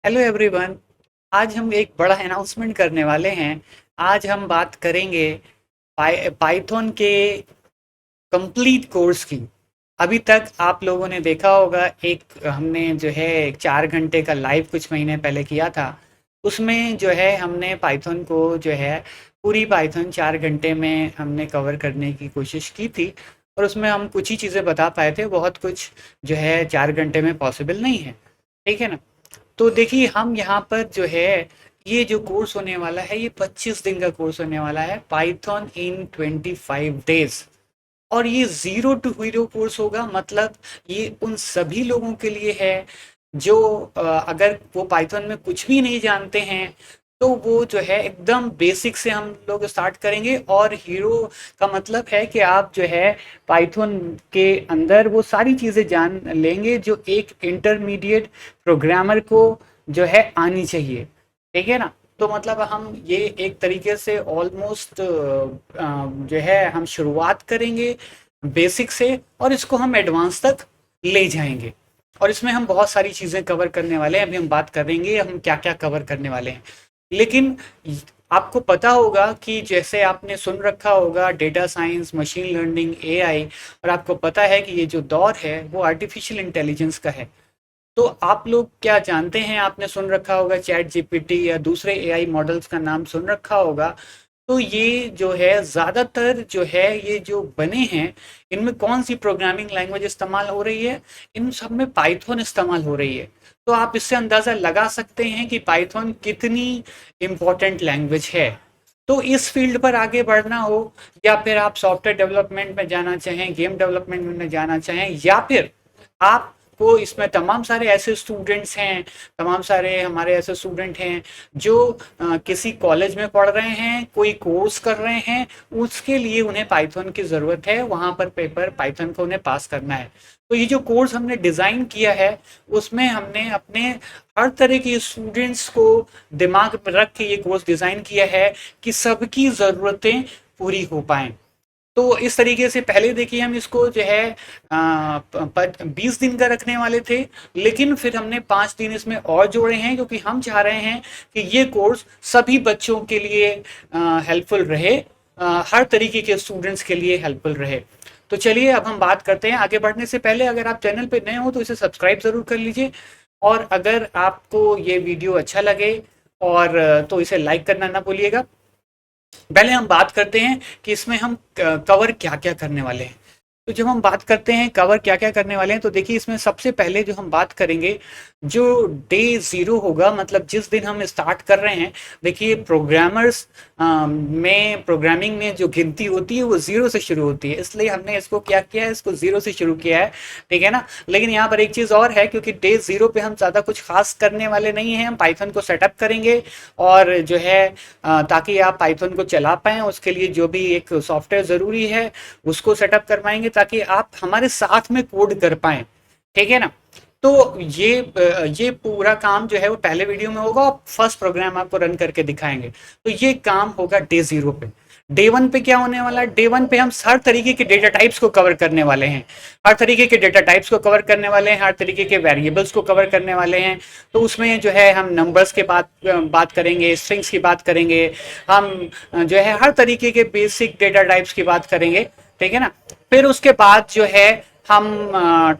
Hello everyone. आज हम एक बड़ा अनाउंसमेंट करने वाले हैं। आज हम बात करेंगे पाइथन के कंप्लीट कोर्स की। अभी तक आप लोगों ने देखा होगा, एक हमने जो है 4 घंटे का लाइव कुछ महीने पहले किया था। उसमें जो है हमने पाइथन को जो है पूरी पाइथन 4 घंटे में हमने कवर करने की कोशिश की थी। और उसमें हम कुछ ही चीज़ें बता पाए थे, बहुत कुछ जो है 4 घंटे में पॉसिबल नहीं है। ठीक है ना। तो देखिए, हम यहाँ पर जो है ये जो कोर्स होने वाला है, ये 25 दिन का कोर्स होने वाला है, पाइथन इन 25 डेज। और ये ज़ीरो टू हीरो कोर्स होगा, मतलब ये उन सभी लोगों के लिए है जो अगर वो पाइथन में कुछ भी नहीं जानते हैं, तो वो जो है एकदम बेसिक से हम लोग स्टार्ट करेंगे। और हीरो का मतलब है कि आप जो है पाइथन के अंदर वो सारी चीज़ें जान लेंगे जो एक इंटरमीडिएट प्रोग्रामर को जो है आनी चाहिए। ठीक है ना। तो मतलब हम ये एक तरीके से ऑलमोस्ट जो है हम शुरुआत करेंगे बेसिक से, और इसको हम एडवांस तक ले जाएंगे। और इसमें हम बहुत सारी चीज़ें कवर करने वाले हैं। अभी हम बात करेंगे हम क्या क्या कवर करने वाले हैं। लेकिन आपको पता होगा कि जैसे आपने सुन रखा होगा data science, machine learning, AI, और आपको पता है कि ये जो दौर है वो आर्टिफिशियल इंटेलिजेंस का है। तो आप लोग क्या जानते हैं, आपने सुन रखा होगा चैट जीपीटी या दूसरे एआई मॉडल्स का नाम सुन रखा होगा। तो ये जो है ज़्यादातर जो है ये जो बने हैं, इनमें कौन सी प्रोग्रामिंग लैंग्वेज इस्तेमाल हो रही है? इन सब में पाइथन इस्तेमाल हो रही है। तो आप इससे अंदाज़ा लगा सकते हैं कि पाइथन कितनी इम्पोर्टेंट लैंग्वेज है। तो इस फील्ड पर आगे बढ़ना हो, या फिर आप सॉफ्टवेयर डेवलपमेंट में जाना चाहें, गेम डेवलपमेंट में जाना चाहें, या फिर आपको इसमें तमाम सारे ऐसे स्टूडेंट्स हैं, तमाम सारे हमारे ऐसे स्टूडेंट हैं जो किसी कॉलेज में पढ़ रहे हैं, कोई कोर्स कर रहे हैं, उसके लिए उन्हें पाइथन की ज़रूरत है, वहाँ पर पेपर पाइथन को उन्हें पास करना है। तो ये जो कोर्स हमने डिज़ाइन किया है, उसमें हमने अपने हर तरह के स्टूडेंट्स को दिमाग में रख के ये कोर्स डिज़ाइन किया है कि सबकी ज़रूरतें पूरी हो पाएँ। तो इस तरीके से पहले देखिए हम इसको जो है 20 दिन का रखने वाले थे, लेकिन फिर हमने 5 दिन इसमें और जोड़े हैं, क्योंकि हम चाह रहे हैं कि ये कोर्स सभी बच्चों के लिए हेल्पफुल रहे, हर तरीके के स्टूडेंट्स के लिए हेल्पफुल रहे। तो चलिए अब हम बात करते हैं। आगे बढ़ने से पहले अगर आप चैनल पे नए हो तो इसे सब्सक्राइब ज़रूर कर लीजिए। और अगर आपको ये वीडियो अच्छा लगे और तो इसे लाइक करना ना भूलिएगा। पहले हम बात करते हैं कि इसमें हम कवर क्या क्या करने वाले हैं। तो जब हम बात करते हैं कवर क्या क्या करने वाले हैं, तो देखिए इसमें सबसे पहले जो हम बात करेंगे, जो डे ज़ीरो होगा, मतलब जिस दिन हम स्टार्ट कर रहे हैं। देखिए प्रोग्रामर्स में प्रोग्रामिंग में जो गिनती होती है वो ज़ीरो से शुरू होती है, इसलिए हमने इसको क्या किया है, इसको ज़ीरो से शुरू किया है। ठीक है ना। लेकिन यहाँ पर एक चीज़ और है, क्योंकि डे ज़ीरो पे हम ज़्यादा कुछ खास करने वाले नहीं हैं। हम पाइथन को सेटअप करेंगे, और जो है ताकि आप पाइथन को चला पाएँ, उसके लिए जो भी एक सॉफ्टवेयर ज़रूरी है उसको सेटअप करवाएंगे, ताकि आप हमारे साथ में कोड कर पाएँ। ठीक है ना। तो ये पूरा काम जो है वो पहले वीडियो में होगा, और फर्स्ट प्रोग्राम आपको रन करके दिखाएंगे। तो ये काम होगा डे ज़ीरो पे। डे वन पे क्या होने वाला है? डे वन पे हम हर तरीके के डेटा टाइप्स को कवर करने वाले हैं। हर तरीके के डेटा टाइप्स को कवर करने वाले हैं, हर तरीके के वेरिएबल्स को कवर करने वाले हैं। तो उसमें जो है हम नंबर्स के बात करेंगे, स्ट्रिंग्स की बात करेंगे, हम जो है हर तरीके के बेसिक डेटा टाइप्स की बात करेंगे। ठीक है ना। फिर उसके बाद जो है हम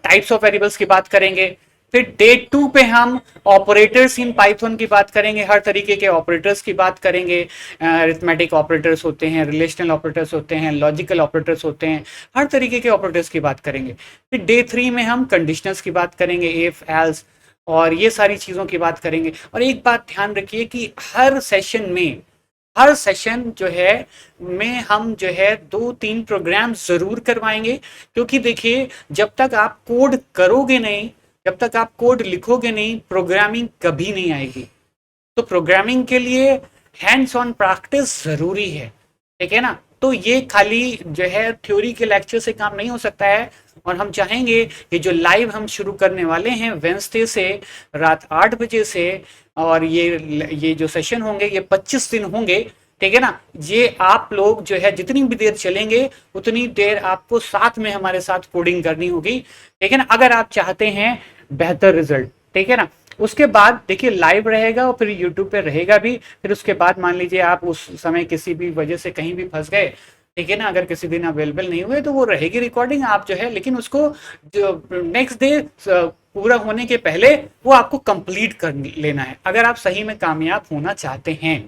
टाइप्स ऑफ वेरिएबल्स की बात करेंगे। फिर डे टू पे हम ऑपरेटर्स इन पाइथन की बात करेंगे, हर तरीके के ऑपरेटर्स की बात करेंगे। अरिथमेटिक ऑपरेटर्स होते हैं, रिलेशनल ऑपरेटर्स होते हैं, लॉजिकल ऑपरेटर्स होते हैं, हर तरीके के ऑपरेटर्स की बात करेंगे। फिर डे थ्री में हम कंडीशनल्स की बात करेंगे, इफ एल्स, और ये सारी चीज़ों की बात करेंगे। और एक बात ध्यान रखिए कि हर सेशन जो है में हम जो है 2-3 प्रोग्राम ज़रूर करवाएंगे। क्योंकि देखिए, जब तक आप कोड करोगे नहीं, जब तक आप कोड लिखोगे नहीं, प्रोग्रामिंग कभी नहीं आएगी। तो प्रोग्रामिंग के लिए हैंड्स ऑन प्रैक्टिस ज़रूरी है। ठीक है ना। तो ये खाली जो है थ्योरी के लेक्चर से काम नहीं हो सकता है। और हम चाहेंगे कि जो लाइव हम शुरू करने वाले हैं वेंसडे से रात 8 बजे से, और ये जो सेशन होंगे ये 25 दिन होंगे। ठीक है ना। ये आप लोग जो है जितनी भी देर चलेंगे उतनी देर आपको साथ में हमारे साथ कोडिंग करनी होगी। ठीक है ना, अगर आप चाहते हैं बेहतर रिजल्ट। ठीक है ना। उसके बाद देखिए लाइव रहेगा और फिर यूट्यूब पे रहेगा भी। फिर उसके बाद मान लीजिए आप उस समय किसी भी वजह से कहीं भी फंस गए, ठीक है ना, अगर किसी दिन अवेलेबल नहीं हुए तो वो रहेगी रिकॉर्डिंग, आप जो है लेकिन उसको जो नेक्स्ट डे पूरा होने के पहले वो आपको कंप्लीट कर लेना है अगर आप सही में कामयाब होना चाहते हैं।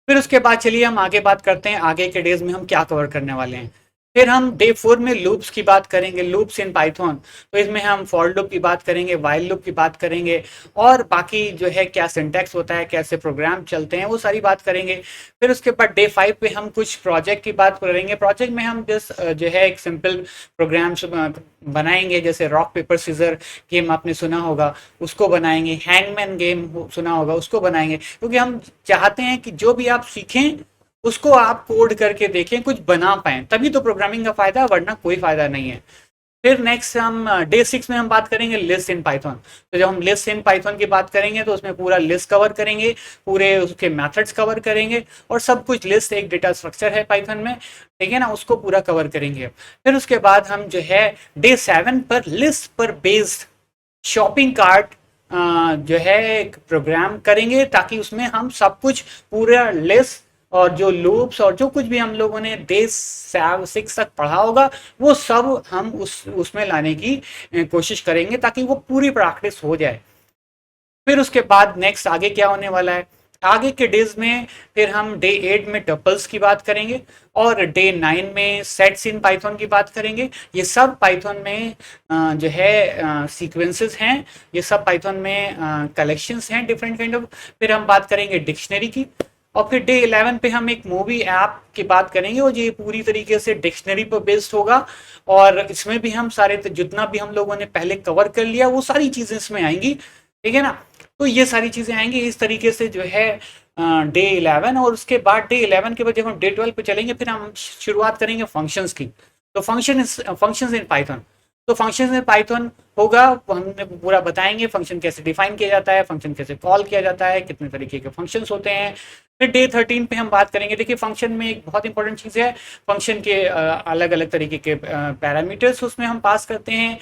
फिर उसके बाद चलिए हम आगे बात करते हैं आगे के डेज में हम क्या कवर करने वाले हैं। फिर हम डे 4 में लूप्स की बात करेंगे, लूप्स इन पाइथन। तो इसमें हम फॉर लूप की बात करेंगे, वाइल लूप की बात करेंगे, और बाकी जो है क्या सिंटैक्स होता है, कैसे प्रोग्राम चलते हैं, वो सारी बात करेंगे। फिर उसके बाद डे 5 पे हम कुछ प्रोजेक्ट की बात करेंगे। प्रोजेक्ट में हम जो है एक सिंपल प्रोग्राम्स बनाएंगे, जैसे रॉक पेपर सीजर गेम आपने सुना होगा उसको बनाएंगे, हैंगमैन गेम सुना होगा उसको बनाएंगे, क्योंकि हम चाहते हैं कि जो भी आप सीखें उसको आप कोड करके देखें, कुछ बना पाएं, तभी तो प्रोग्रामिंग का फायदा है, वरना कोई फायदा नहीं है। फिर नेक्स्ट हम डे 6 में हम बात करेंगे लिस्ट इन पाइथन। तो जब हम लिस्ट इन पाइथन की बात करेंगे तो उसमें पूरा लिस्ट कवर करेंगे, पूरे उसके मेथड्स कवर करेंगे, और सब कुछ लिस्ट एक डेटा स्ट्रक्चर है पाइथन में, ठीक है ना, उसको पूरा कवर करेंगे। फिर उसके बाद हम जो है डे 7 पर लिस्ट पर बेस्ड शॉपिंग कार्ट जो है एक प्रोग्राम करेंगे, ताकि उसमें हम सब कुछ पूरा लिस्ट और जो लूप्स और जो कुछ भी हम लोगों ने डे 6 तक पढ़ा होगा वो सब हम उसमें लाने की कोशिश करेंगे, ताकि वो पूरी प्रैक्टिस हो जाए। फिर उसके बाद नेक्स्ट आगे क्या होने वाला है, आगे के डेज में फिर हम डे 8 में टपल्स की बात करेंगे, और डे 9 में सेट्स इन पाइथन की बात करेंगे। ये सब पाइथन में जो है सीक्वेंसेस हैं, ये सब पाइथन में कलेक्शंस हैं डिफरेंट काइंड ऑफ। फिर हम बात करेंगे डिक्शनरी की, और फिर डे 11 पे हम एक मूवी ऐप की बात करेंगे, और ये पूरी तरीके से डिक्शनरी पर बेस्ड होगा, और इसमें भी हम सारे जितना भी हम लोगों ने पहले कवर कर लिया वो सारी चीज़ें इसमें आएंगी, ठीक है ना। तो ये सारी चीज़ें आएंगी इस तरीके से जो है डे 11। और उसके बाद डे 11 के बाद जब हम डे 12 पे चलेंगे फिर हम शुरुआत करेंगे फंक्शंस की। तो फंक्शंस इन पाइथन, तो फंक्शंस इन पाइथन होगा, वो हमने पूरा बताएंगे फंक्शन कैसे डिफाइन किया जाता है, फंक्शन कैसे कॉल किया जाता है, कितने तरीके के फंक्शंस होते हैं। फिर डे 13 पे हम बात करेंगे, देखिए फंक्शन में एक बहुत इंपॉर्टेंट चीज़ है, फंक्शन के अलग अलग तरीके के पैरामीटर्स उसमें हम पास करते हैं,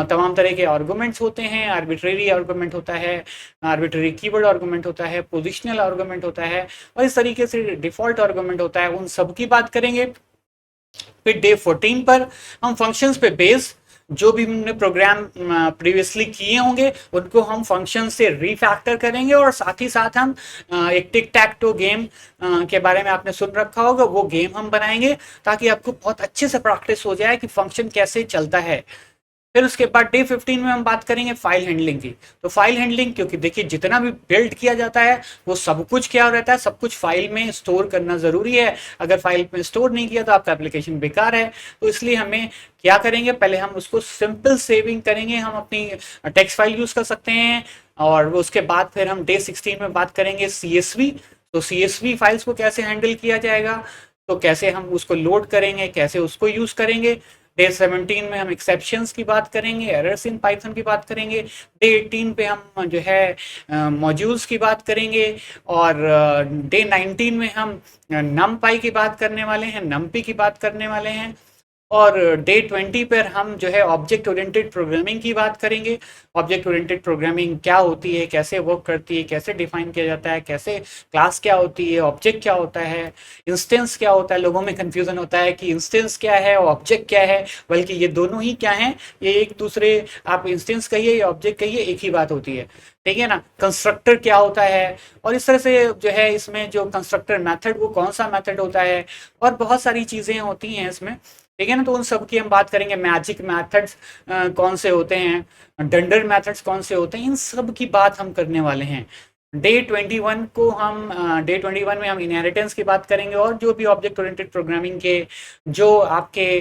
तमाम तरह के आर्गूमेंट्स होते हैं, आर्बिट्रेरी आर्गूमेंट होता है, आर्बिट्रेरी कीवर्ड आर्गूमेंट होता है, पोजिशनल आर्गूमेंट होता है, और इस तरीके से डिफॉल्ट आर्गूमेंट होता है, उन सब की बात करेंगे। फिर डे 14 पर हम फंक्शंस पे बेस जो भी हमने प्रोग्राम प्रीवियसली किए होंगे उनको हम फंक्शन से रीफैक्टर करेंगे, और साथ ही साथ हम एक टिक टैक टो गेम के बारे में आपने सुन रखा होगा, वो गेम हम बनाएंगे, ताकि आपको बहुत अच्छे से प्रैक्टिस हो जाए कि फंक्शन कैसे चलता है। फिर उसके बाद डे 15 में हम बात करेंगे फाइल हैंडलिंग की। तो फाइल हैंडलिंग, क्योंकि देखिए जितना भी बिल्ड किया जाता है वो सब कुछ क्या रहता है, सब कुछ फाइल में स्टोर करना ज़रूरी है। अगर फाइल में स्टोर नहीं किया तो आपका एप्लीकेशन बेकार है। तो इसलिए हमें क्या करेंगे, पहले हम उसको सिंपल सेविंग करेंगे, हम अपनी टेक्स्ट फाइल यूज़ कर सकते हैं। और उसके बाद फिर हम डे 16 में बात करेंगे CSV। तो CSV फाइल्स को कैसे हैंडल किया जाएगा, तो कैसे हम उसको लोड करेंगे, कैसे उसको यूज़ करेंगे। डे 17 में हम एक्सेप्शंस की बात करेंगे, एरर्स इन पाइथन की बात करेंगे। डे 18 पे हम जो है मॉड्यूल्स की बात करेंगे, और डे 19 में हम नमपाई की बात करने वाले हैं, नमपी की बात करने वाले हैं। और डे 20 पर हम जो है ऑब्जेक्ट ओरिएंटेड प्रोग्रामिंग की बात करेंगे। ऑब्जेक्ट ओरिएंटेड प्रोग्रामिंग क्या होती है, कैसे वर्क करती है, कैसे डिफाइन किया जाता है, कैसे क्लास क्या होती है, ऑब्जेक्ट क्या होता है, इंस्टेंस क्या होता है। लोगों में कन्फ्यूजन होता है कि इंस्टेंस क्या है, ऑब्जेक्ट क्या है, बल्कि ये दोनों ही क्या हैं, ये एक दूसरे, आप इंस्टेंस कहिए या ऑब्जेक्ट कहिए, एक ही बात होती है, ठीक है ना। कंस्ट्रक्टर क्या होता है, और इस तरह से जो है इसमें जो कंस्ट्रक्टर मेथड वो कौन सा मेथड होता है, और बहुत सारी चीज़ें होती हैं इसमें, ठीक है ना। तो उन सब की हम बात करेंगे। मैजिक मेथड्स कौन से होते हैं, डंडर मेथड्स कौन से होते हैं, इन सब की बात हम करने वाले हैं। डे 21 को हम डे 21 में हम इनहेरिटेंस की बात करेंगे, और जो भी ऑब्जेक्ट ओरिएंटेड प्रोग्रामिंग के जो आपके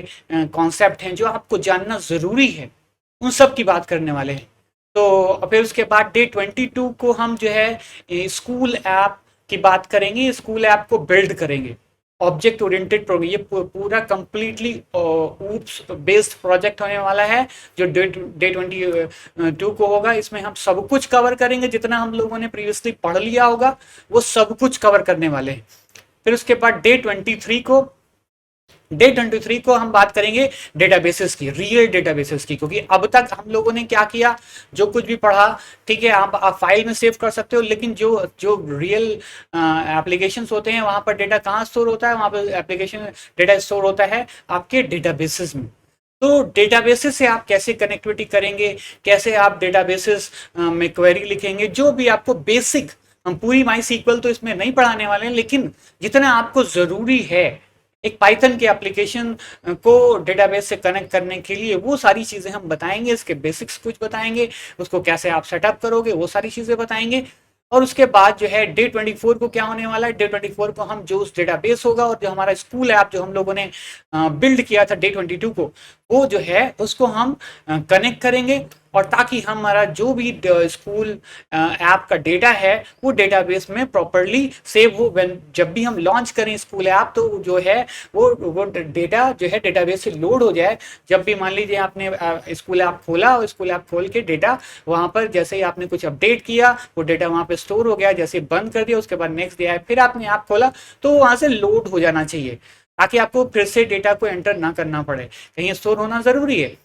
कॉन्सेप्ट हैं जो आपको जानना ज़रूरी है उन सब की बात करने वाले हैं। तो फिर उसके बाद डे 22 को हम जो है स्कूल ऐप की बात करेंगे, स्कूल ऐप को बिल्ड करेंगे। ऑब्जेक्ट ओरिएंटेड प्रोग्राम, ये पूरा कंप्लीटली ऊप्स बेस्ड प्रोजेक्ट होने वाला है जो डे 22 को होगा। इसमें हम सब कुछ कवर करेंगे, जितना हम लोगों ने प्रीवियसली पढ़ लिया होगा वो सब कुछ कवर करने वाले हैं। फिर उसके बाद डे 23 को डे 23 को हम बात करेंगे डेटाबेसेस की, रियल डेटाबेसेस की, क्योंकि अब तक हम लोगों ने क्या किया, जो कुछ भी पढ़ा, ठीक है, आप फाइल में सेव कर सकते हो, लेकिन जो जो रियल एप्लीकेशंस होते हैं वहां पर डेटा कहाँ स्टोर होता है, वहां पर एप्लीकेशन डेटा स्टोर होता है आपके डेटाबेसेस में। तो डेटाबेसेस से आप कैसे कनेक्टिविटी करेंगे, कैसे आप डेटाबेसेस में क्वेरी लिखेंगे, जो भी आपको बेसिक, हम पूरी माई सीक्वल तो इसमें नहीं पढ़ाने वाले हैं, लेकिन जितना आपको जरूरी है एक पाइथन के एप्लीकेशन को डेटाबेस से कनेक्ट करने के लिए, वो सारी चीजें हम बताएंगे, इसके बेसिक्स कुछ बताएंगे, उसको कैसे आप सेटअप करोगे वो सारी चीजें बताएंगे। और उसके बाद जो है डे 24 को क्या होने वाला है, डे 24 को हम जो उस डेटाबेस होगा और जो हमारा स्कूल ऐप जो हम लोगों ने बिल्ड किया था डे 22 को, वो जो है उसको हम कनेक्ट करेंगे, और ताकि हमारा जो भी स्कूल ऐप का डेटा है वो डेटाबेस में प्रॉपरली सेव हो। जब भी हम लॉन्च करें स्कूल ऐप, तो जो है वो डेटा जो है डेटाबेस से लोड हो जाए। जब भी मान लीजिए आपने स्कूल ऐप खोला, और स्कूल ऐप खोल के डेटा वहां पर जैसे ही आपने कुछ अपडेट किया, वो डेटा वहां पे स्टोर हो गया, जैसे बंद कर दिया उसके बाद नेक्स्ट डे आया फिर आपने ऐप खोला, तो वहां से लोड हो जाना चाहिए, ताकि आपको फिर से डेटा को एंटर ना करना पड़े, कहीं स्टोर होना जरूरी है।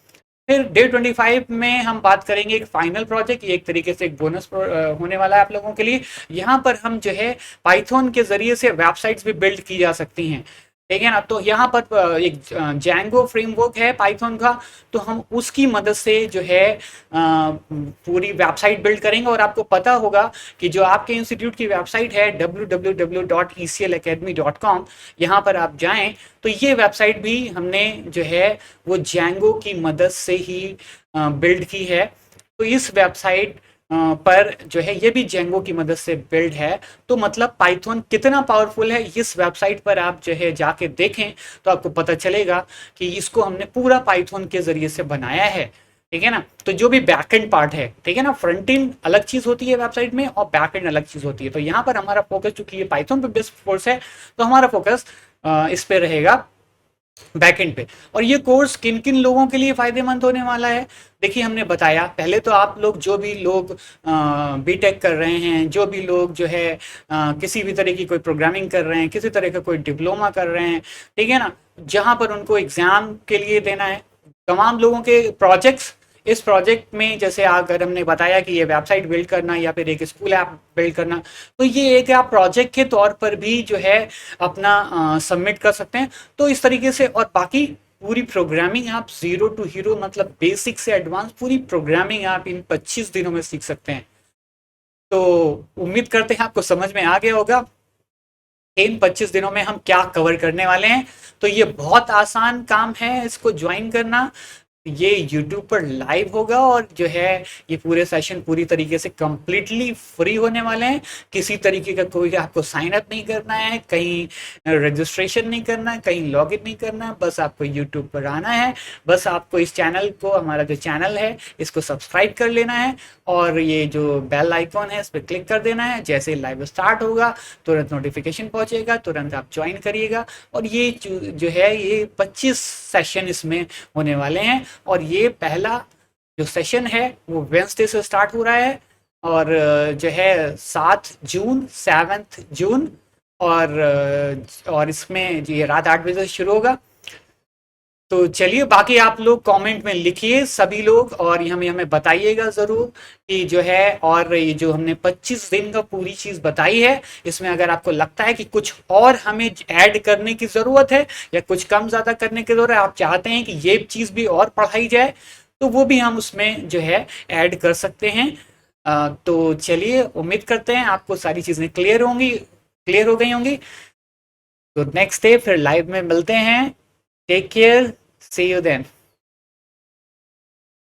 फिर डे 25 में हम बात करेंगे एक फाइनल प्रोजेक्ट, ये एक तरीके से एक बोनस होने वाला है आप लोगों के लिए। यहाँ पर हम जो है पाइथन के जरिए से वेबसाइट्स भी बिल्ड की जा सकती हैं, ठीक है ना। तो यहाँ पर एक जैंगो फ्रेमवर्क है पाइथन का, तो हम उसकी मदद से जो है पूरी वेबसाइट बिल्ड करेंगे। और आपको पता होगा कि जो आपके इंस्टीट्यूट की वेबसाइट है www.eclacademy.com, यहाँ पर आप जाएं तो ये वेबसाइट भी हमने जो है वो जैंगो की मदद से ही बिल्ड की है। तो इस वेबसाइट पर जो है ये भी जेंगो की मदद से बिल्ड है। तो मतलब पाइथन कितना पावरफुल है, इस वेबसाइट पर आप जो है जाके देखें तो आपको पता चलेगा कि इसको हमने पूरा पाइथन के जरिए से बनाया है, ठीक है ना। तो जो भी बैकएंड पार्ट है, ठीक है ना, फ्रंट एंड अलग चीज होती है वेबसाइट में और बैकएंड अलग चीज होती है। तो यहाँ पर हमारा फोकस, चूंकि ये पाइथन पे बेस्ट कोर्स है, तो हमारा फोकस इस पे रहेगा, बैकएंड पे। और ये कोर्स किन किन लोगों के लिए फायदेमंद होने वाला है, देखिए हमने बताया। पहले तो आप लोग, जो भी लोग बीटेक कर रहे हैं, जो भी लोग जो है किसी भी तरह की कोई प्रोग्रामिंग कर रहे हैं, किसी तरह का कोई डिप्लोमा कर रहे हैं, ठीक है ना, जहां पर उनको एग्जाम के लिए देना है, तमाम लोगों के प्रोजेक्ट्स, इस प्रोजेक्ट में जैसे अगर हमने बताया कि ये वेबसाइट बिल्ड करना या फिर एक स्कूल ऐप बिल्ड करना, तो ये एक आप प्रोजेक्ट के तौर पर भी जो है अपना सबमिट कर सकते हैं। तो इस तरीके से, और बाकी पूरी प्रोग्रामिंग आप जीरो टू हीरो, मतलब बेसिक से एडवांस पूरी प्रोग्रामिंग आप इन 25 दिनों में सीख सकते हैं। तो उम्मीद करते हैं आपको समझ में आ गया होगा इन 25 दिनों में हम क्या कवर करने वाले हैं। तो ये बहुत आसान काम है इसको ज्वाइन करना। ये YouTube पर लाइव होगा, और जो है ये पूरे सेशन पूरी तरीके से कंप्लीटली फ्री होने वाले हैं। किसी तरीके का कोई आपको साइन अप नहीं करना है, कहीं रजिस्ट्रेशन नहीं करना है, कहीं लॉगिन नहीं करना है, बस आपको YouTube पर आना है। बस आपको इस चैनल को, हमारा जो चैनल है, इसको सब्सक्राइब कर लेना है, और ये जो बेल आइकॉन है इस पर क्लिक कर देना है। जैसे लाइव स्टार्ट होगा तुरंत नोटिफिकेशन पहुंचेगा, तुरंत आप ज्वाइन करिएगा। और ये जो है ये 25 सेशन इसमें होने वाले हैं, और ये पहला जो सेशन है वो वेंसडे से स्टार्ट हो रहा है, और जो है 7 जून, 7 जून, और इसमें ये रात 8 बजे से शुरू होगा। तो चलिए, बाकी आप लोग कमेंट में लिखिए सभी लोग, और ये हमें बताइएगा ज़रूर कि जो है, और ये जो हमने 25 दिन का पूरी चीज़ बताई है, इसमें अगर आपको लगता है कि कुछ और हमें ऐड करने की ज़रूरत है या कुछ कम ज़्यादा करने की ज़रूरत है, आप चाहते हैं कि ये चीज़ भी और पढ़ाई जाए, तो वो भी हम उसमें जो है ऐड कर सकते हैं। तो चलिए, उम्मीद करते हैं आपको सारी चीज़ें क्लियर हो गई होंगी। तो नेक्स्ट डे फिर लाइव में मिलते हैं। Take care, see you then.